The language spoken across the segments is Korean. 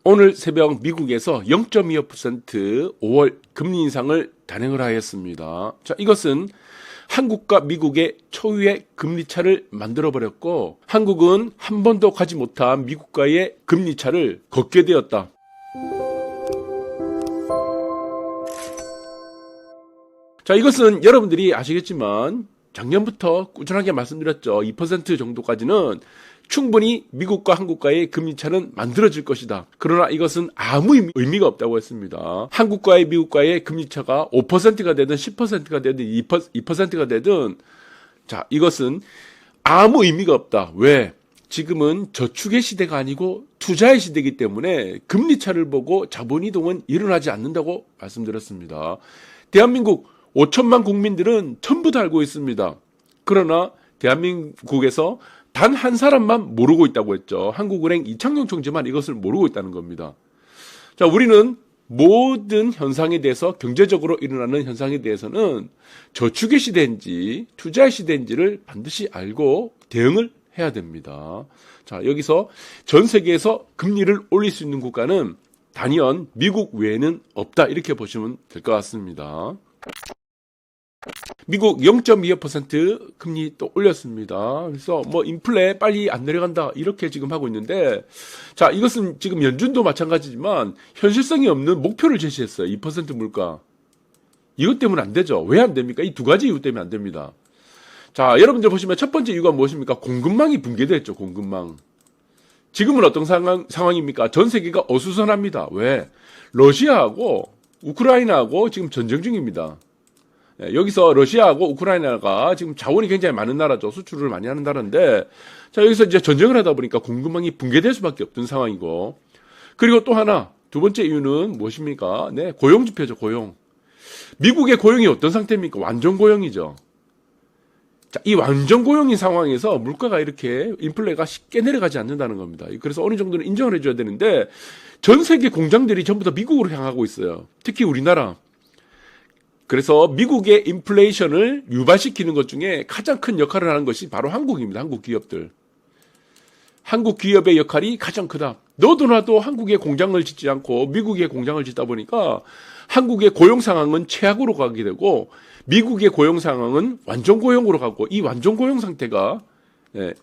오늘 새벽 미국에서 0.25% 5월 금리 인상을 단행을 하였습니다. 자, 이것은 한국과 미국의 초유의 금리 차를 만들어버렸고, 한국은 한 번도 가지 못한 미국과의 금리 차를 걷게 되었다. 자, 이것은 여러분들이 아시겠지만 작년부터 꾸준하게 말씀드렸죠. 2% 정도까지는 충분히 미국과 한국과의 금리 차는 만들어질 것이다. 그러나 이것은 아무 의미가 없다고 했습니다. 한국과의 미국과의 금리 차가 5%가 되든 10%가 되든 2%가 되든, 자, 이것은 아무 의미가 없다. 왜? 지금은 저축의 시대가 아니고 투자의 시대이기 때문에 금리 차를 보고 자본 이동은 일어나지 않는다고 말씀드렸습니다. 대한민국 5천만 국민들은 전부 다 알고 있습니다. 그러나 대한민국에서 단 한 사람만 모르고 있다고 했죠. 한국은행 이창용 총재만 이것을 모르고 있다는 겁니다. 자, 우리는 모든 현상에 대해서, 경제적으로 일어나는 현상에 대해서는 저축의 시대인지 투자의 시대인지를 반드시 알고 대응을 해야 됩니다. 자, 여기서 전 세계에서 금리를 올릴 수 있는 국가는 단연 미국 외에는 없다, 이렇게 보시면 될 것 같습니다. 미국 0.25% 금리 또 올렸습니다. 그래서 뭐 인플레 빨리 안 내려간다, 이렇게 지금 하고 있는데, 자, 이것은 지금 연준도 마찬가지지만 현실성이 없는 목표를 제시했어요. 2% 물가. 이것 때문에 안 되죠. 왜 안 됩니까? 이 두 가지 이유 때문에 안 됩니다. 자, 여러분들 보시면 첫 번째 이유가 무엇입니까? 공급망이 붕괴됐죠. 공급망. 지금은 어떤 상황입니까? 전 세계가 어수선합니다. 왜? 러시아하고 우크라이나하고 지금 전쟁 중입니다. 여기서 러시아하고 우크라이나가 지금 자원이 굉장히 많은 나라죠. 수출을 많이 하는 나라인데, 자, 여기서 이제 전쟁을 하다 보니까 공급망이 붕괴될 수밖에 없던 상황이고, 그리고 또 하나, 두 번째 이유는 무엇입니까? 네, 고용 지표죠, 고용. 미국의 고용이 어떤 상태입니까? 완전 고용이죠. 자, 이 완전 고용인 상황에서 물가가 이렇게 인플레가 쉽게 내려가지 않는다는 겁니다. 그래서 어느 정도는 인정을 해줘야 되는데, 전 세계 공장들이 전부 다 미국으로 향하고 있어요. 특히 우리나라. 그래서 미국의 인플레이션을 유발시키는 것 중에 가장 큰 역할을 하는 것이 바로 한국입니다. 한국 기업들. 한국 기업의 역할이 가장 크다. 너도 나도 한국의 공장을 짓지 않고 미국의 공장을 짓다 보니까 한국의 고용 상황은 최악으로 가게 되고, 미국의 고용 상황은 완전 고용으로 가고, 이 완전 고용 상태가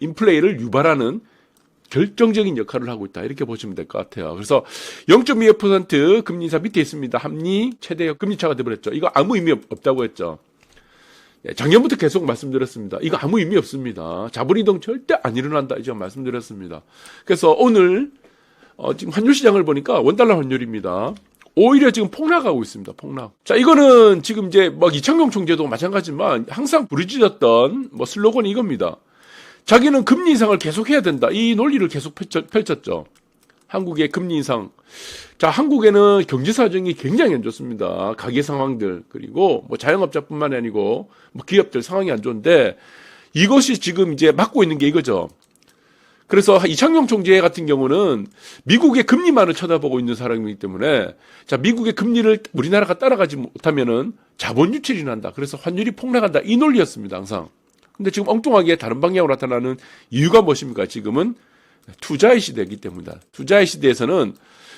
인플레이를 유발하는 결정적인 역할을 하고 있다, 이렇게 보시면 될 것 같아요. 그래서 0.25% 금리 인사 밑에 있습니다. 합리 최대 금리차가 되어버렸죠. 이거 아무 의미 없다고 했죠. 작년부터 계속 말씀드렸습니다. 이거 아무 의미 없습니다. 자본이동 절대 안 일어난다, 이제 말씀드렸습니다. 그래서 오늘 지금 환율 시장을 보니까 원달러 환율입니다. 오히려 지금 폭락하고 있습니다. 폭락. 자, 이거는 지금 이제 막 이창용 총재도 마찬가지지만 항상 부르짖었던 슬로건이 이겁니다. 자기는 금리 인상을 계속해야 된다, 이 논리를 계속 펼쳤죠. 한국의 금리 인상. 자, 한국에는 경제 사정이 굉장히 안 좋습니다. 가계 상황들, 그리고 자영업자뿐만이 아니고 기업들 상황이 안 좋은데, 이것이 지금 이제 막고 있는 게 이거죠. 그래서 이창용 총재 같은 경우는 미국의 금리만을 쳐다보고 있는 사람이기 때문에, 자, 미국의 금리를 우리나라가 따라가지 못하면은 자본 유출이 난다, 그래서 환율이 폭락한다, 이 논리였습니다, 항상. 근데 지금 엉뚱하게 다른 방향으로 나타나는 이유가 무엇입니까? 지금은 투자의 시대이기 때문이다. 투자의 시대에서는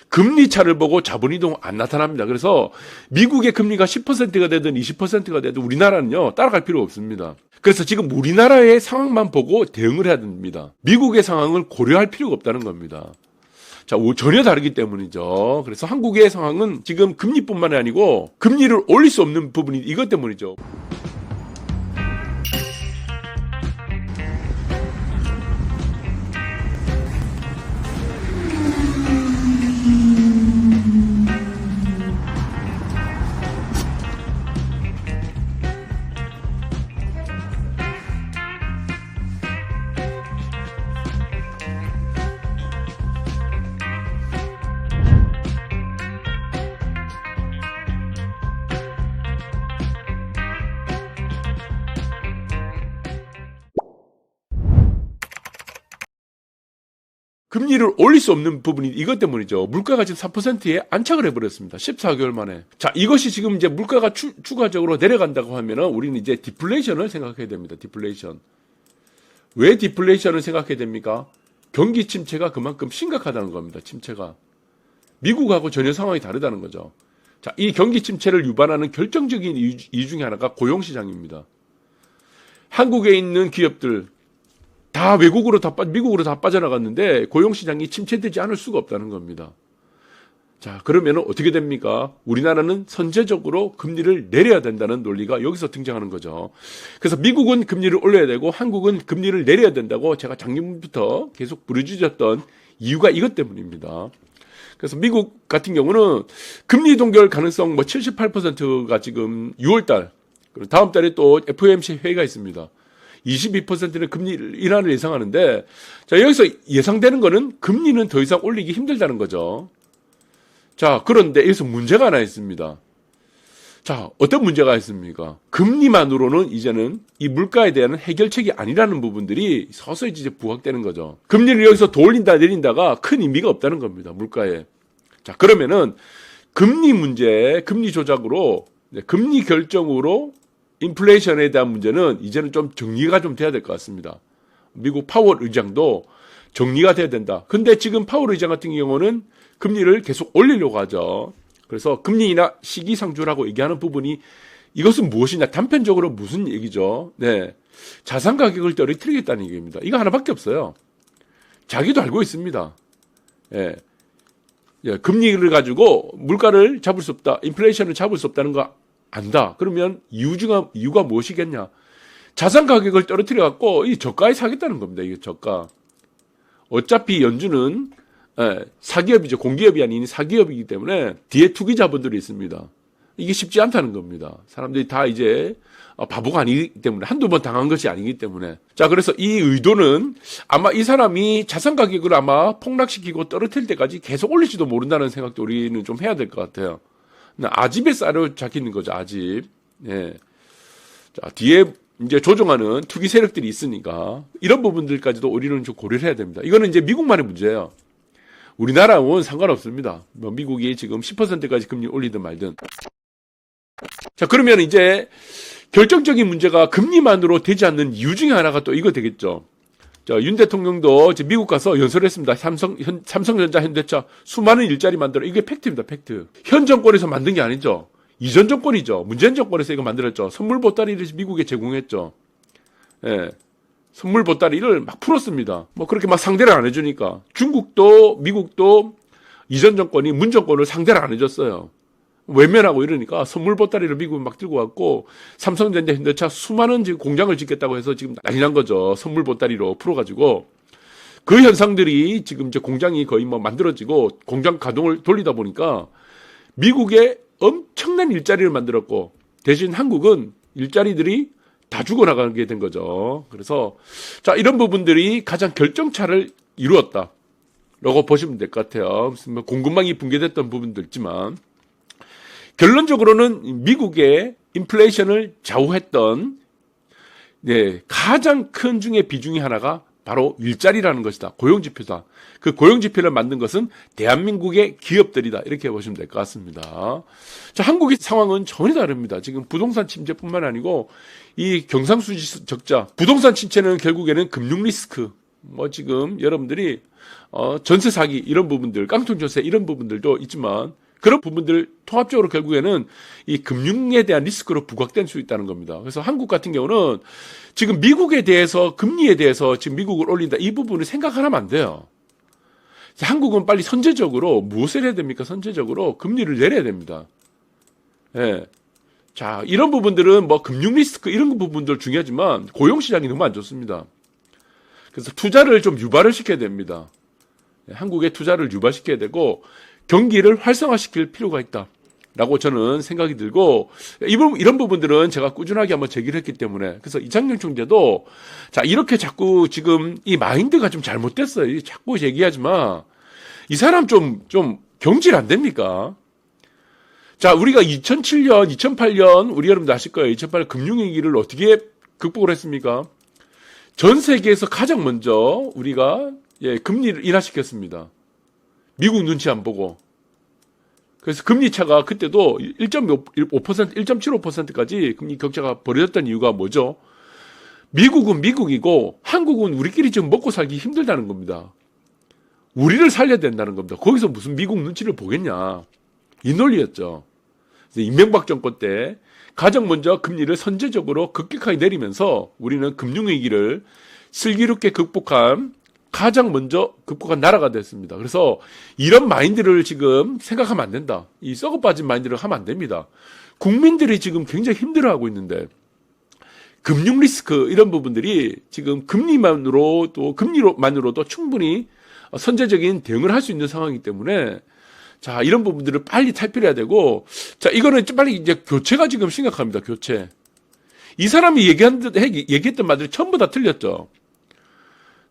금리 차를 보고 자본이동 안 나타납니다. 그래서 미국의 금리가 10%가 되든 20%가 되든 우리나라는요, 따라갈 필요 없습니다. 그래서 지금 우리나라의 상황만 보고 대응을 해야 됩니다. 미국의 상황을 고려할 필요가 없다는 겁니다. 자, 전혀 다르기 때문이죠. 그래서 한국의 상황은 지금 금리뿐만이 아니고 금리를 올릴 수 없는 부분이 이것 때문이죠. 금리를 올릴 수 없는 부분이 이것 때문이죠. 물가가 지금 3%에 안착을 해버렸습니다. 14개월 만에. 자, 이것이 지금 이제 물가가 추가적으로 내려간다고 하면은 우리는 이제 디플레이션을 생각해야 됩니다. 디플레이션. 왜 디플레이션을 생각해야 됩니까? 경기 침체가 그만큼 심각하다는 겁니다. 침체가. 미국하고 전혀 상황이 다르다는 거죠. 자, 이 경기 침체를 유발하는 결정적인 이유 중에 하나가 고용시장입니다. 한국에 있는 기업들 다 미국으로 다 빠져나갔는데 고용시장이 침체되지 않을 수가 없다는 겁니다. 자, 그러면 어떻게 됩니까? 우리나라는 선제적으로 금리를 내려야 된다는 논리가 여기서 등장하는 거죠. 그래서 미국은 금리를 올려야 되고 한국은 금리를 내려야 된다고 제가 작년부터 계속 부르짖었던 이유가 이것 때문입니다. 그래서 미국 같은 경우는 금리 동결 가능성 78%가 지금 6월달, 다음 달에 또 FOMC 회의가 있습니다. 22%는 금리 인하를 예상하는데, 자, 여기서 예상되는 거는 금리는 더 이상 올리기 힘들다는 거죠. 자, 그런데 여기서 문제가 하나 있습니다. 자, 어떤 문제가 있습니까? 금리만으로는 이제는 이 물가에 대한 해결책이 아니라는 부분들이 서서히 이제 부각되는 거죠. 금리를 여기서 더 올린다 내린다가 큰 의미가 없다는 겁니다. 물가에. 자, 그러면은 금리 문제, 금리 조작으로, 금리 결정으로 인플레이션에 대한 문제는 이제는 좀 정리가 좀 돼야 될 것 같습니다. 미국 파월 의장도 정리가 돼야 된다. 근데 지금 파월 의장 같은 경우는 금리를 계속 올리려고 하죠. 그래서 금리 인하 시기상조라고 얘기하는 부분이 이것은 무엇이냐? 단편적으로 무슨 얘기죠? 네. 자산 가격을 떨어뜨리겠다는 얘기입니다. 이거 하나밖에 없어요. 자기도 알고 있습니다. 예. 예, 금리를 가지고 물가를 잡을 수 없다. 인플레이션을 잡을 수 없다는 거 안다. 그러면 이유가 무엇이겠냐? 자산 가격을 떨어뜨려 갖고 이 저가에 사겠다는 겁니다. 이게 저가. 어차피 연준은 사기업이죠. 공기업이 아닌 사기업이기 때문에 뒤에 투기 자본들이 있습니다. 이게 쉽지 않다는 겁니다. 사람들이 다 이제 바보가 아니기 때문에 한두 번 당한 것이 아니기 때문에. 자, 그래서 이 의도는 아마 이 사람이 자산 가격을 아마 폭락시키고 떨어뜨릴 때까지 계속 올릴지도 모른다는 생각도 우리는 좀 해야 될 것 같아요. 아집에 쌀을 잡히는 거죠. 아집. 예. 자, 뒤에 이제 조종하는 투기 세력들이 있으니까 이런 부분들까지도 우리는 좀 고려를 해야 됩니다. 이거는 이제 미국만의 문제예요. 우리나라는 상관없습니다. 뭐 미국이 지금 10%까지 금리 올리든 말든. 자, 그러면 이제 결정적인 문제가 금리만으로 되지 않는 이유 중에 하나가 또 이거 되겠죠. 자, 윤 대통령도 이제 미국 가서 연설했습니다. 삼성전자, 현대차 수많은 일자리 만들어. 이게 팩트입니다. 팩트. 현 정권에서 만든 게 아니죠. 이전 정권이죠. 문재인 정권에서 이거 만들었죠. 선물 보따리를 미국에 제공했죠. 예. 선물 보따리를 막 풀었습니다. 뭐 그렇게 막 상대를 안 해주니까. 중국도 미국도 이전 정권이 문 정권을 상대를 안 해줬어요. 외면하고 이러니까 선물 보따리를 미국은 막 들고 왔고 삼성전자, 현대차 수많은 지금 공장을 짓겠다고 해서 지금 난리 난 거죠. 선물 보따리로 풀어가지고 그 현상들이 지금 이제 공장이 거의 뭐 만들어지고 공장 가동을 돌리다 보니까 미국에 엄청난 일자리를 만들었고 대신 한국은 일자리들이 다 죽어나가게 된 거죠. 그래서 자, 이런 부분들이 가장 결정차를 이루었다 라고 보시면 될 것 같아요. 무슨 뭐 공급망이 붕괴됐던 부분도 있지만 결론적으로는 미국의 인플레이션을 좌우했던 가장 큰 중에 비중이 하나가 바로 일자리라는 것이다. 고용지표다. 그 고용지표를 만든 것은 대한민국의 기업들이다. 이렇게 보시면 될 것 같습니다. 자, 한국의 상황은 전혀 다릅니다. 지금 부동산 침체뿐만 아니고 이 경상수지 적자, 부동산 침체는 결국에는 금융 리스크, 뭐 지금 여러분들이 전세 사기 이런 부분들, 깡통 전세 이런 부분들도 있지만 그런 부분들 통합적으로 결국에는 이 금융에 대한 리스크로 부각될 수 있다는 겁니다. 그래서 한국 같은 경우는 지금 미국에 대해서 금리에 대해서 지금 미국을 올린다 이 부분을 생각하면 안 돼요. 한국은 빨리 선제적으로 무엇을 해야 됩니까? 선제적으로 금리를 내려야 됩니다. 예. 자, 이런 부분들은 뭐 금융 리스크 이런 부분들 중요하지만 고용 시장이 너무 안 좋습니다. 그래서 투자를 좀 유발을 시켜야 됩니다. 한국의 투자를 유발시켜야 되고 경기를 활성화시킬 필요가 있다라고 저는 생각이 들고 이런 부분들은 제가 꾸준하게 한번 제기를 했기 때문에 그래서 이창용 총재도 자 이렇게 자꾸 지금 이 마인드가 좀 잘못됐어요. 자꾸 얘기하지만 이 사람 좀 경질 안 됩니까? 자 우리가 2007년, 2008년 우리 여러분들 아실 거예요. 2008년 금융위기를 어떻게 극복을 했습니까? 전 세계에서 가장 먼저 우리가 금리를 인하시켰습니다. 미국 눈치 안 보고. 그래서 금리 차가 그때도 1.5%, 1.75%까지 금리 격차가 벌어졌던 이유가 뭐죠? 미국은 미국이고 한국은 우리끼리 지금 먹고 살기 힘들다는 겁니다. 우리를 살려야 된다는 겁니다. 거기서 무슨 미국 눈치를 보겠냐. 이 논리였죠. 이명박 정권 때 가장 먼저 금리를 선제적으로 급격하게 내리면서 우리는 금융위기를 슬기롭게 가장 먼저 극복한 나라가 됐습니다. 그래서 이런 마인드를 지금 생각하면 안 된다. 이 썩어 빠진 마인드를 하면 안 됩니다. 국민들이 지금 굉장히 힘들어하고 있는데 금융 리스크 이런 부분들이 지금 금리만으로도 충분히 선제적인 대응을 할 수 있는 상황이기 때문에 자, 이런 부분들을 빨리 탈피해야 되고, 자, 이거는 빨리 이제 교체가 지금 심각합니다, 교체. 이 사람이 얘기했던 말들이 전부 다 틀렸죠.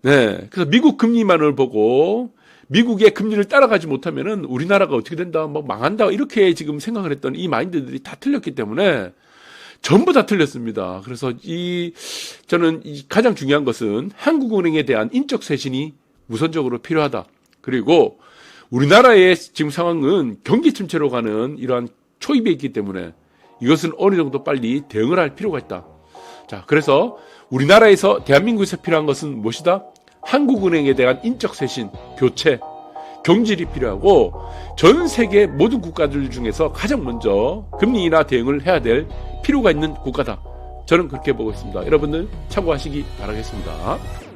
네. 그래서 미국 금리만을 보고, 미국의 금리를 따라가지 못하면은 우리나라가 어떻게 된다, 뭐 망한다, 이렇게 지금 생각을 했던 이 마인드들이 다 틀렸기 때문에 전부 다 틀렸습니다. 그래서 저는 가장 중요한 것은 한국은행에 대한 인적 쇄신이 우선적으로 필요하다. 그리고 우리나라의 지금 상황은 경기 침체로 가는 이러한 초입에 있기 때문에 이것은 어느 정도 빨리 대응을 할 필요가 있다. 자, 그래서 우리나라에서 대한민국에서 필요한 것은 무엇이다? 한국은행에 대한 인적 쇄신, 교체, 경질이 필요하고 전 세계 모든 국가들 중에서 가장 먼저 금리 인하 대응을 해야 될 필요가 있는 국가다. 저는 그렇게 보고 있습니다. 여러분들 참고하시기 바라겠습니다.